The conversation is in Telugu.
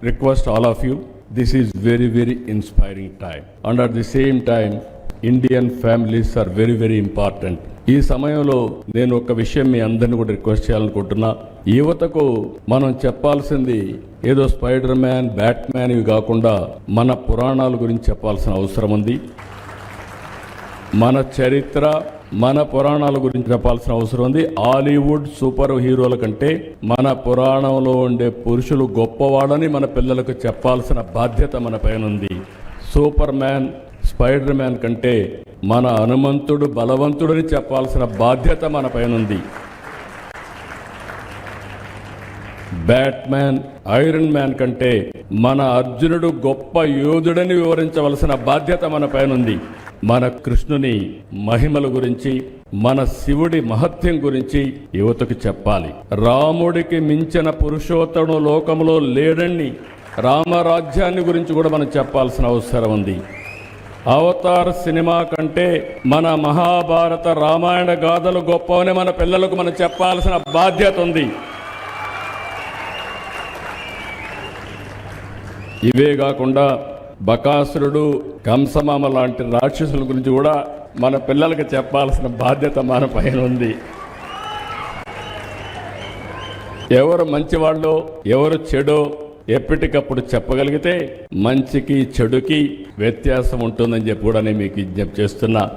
request all of you, this is very, very inspiring time. And at the same time, Indian families are very, very important. ఈ సమయంలో నేను ఒక విషయం మీ అందరిని కూడా రిక్వెస్ట్ చేయాలనుకుంటున్నా. యువతకు మనం చెప్పాల్సింది ఏదో స్పైడర్ మ్యాన్, బ్యాట్ మ్యాన్ ఇవి కాకుండా మన పురాణాల గురించి చెప్పాల్సిన అవసరం ఉంది. మన చరిత్ర, మన పురాణాల గురించి చెప్పాల్సిన అవసరం ఉంది. హాలీవుడ్ సూపర్ హీరోల కంటే మన పురాణంలో ఉండే పురుషులు గొప్పవాడని మన పిల్లలకు చెప్పాల్సిన బాధ్యత మన పైన ఉంది. సూపర్ మ్యాన్, స్పైడర్ మ్యాన్ కంటే మన హనుమంతుడు బలవంతుడని చెప్పాల్సిన బాధ్యత మన పైన ఉంది. బ్యాట్ మ్యాన్, ఐరన్ మ్యాన్ కంటే మన అర్జునుడు గొప్ప యోధుడని వివరించవలసిన బాధ్యత మన పైన ఉంది. మన కృష్ణుని మహిమల గురించి, మన శివుడి మహత్యం గురించి యువతకు చెప్పాలి. రాముడికి మించిన పురుషోత్తముడు లోకంలో లేడని రామరాజ్యాన్ని గురించి కూడా మనం చెప్పాల్సిన అవసరం ఉంది. అవతార్ సినిమా కంటే మన మహాభారత, రామాయణ గాథలు గొప్పవని మన పిల్లలకు మనం చెప్పాల్సిన బాధ్యత ఉంది. ఇవే కాకుండా బకాసురుడు, కంసమామ లాంటి రాక్షసుల గురించి కూడా మన పిల్లలకు చెప్పాల్సిన బాధ్యత మన పైన ఉంది. ఎవరు మంచివాళ్ళో ఎవరు చెడో ఎప్పటికప్పుడు చెప్పగలిగితే మంచికి చెడుకి వ్యత్యాసం ఉంటుందని చెప్పి కూడా నేను మీకు విజ్ఞప్తి చేస్తున్నా.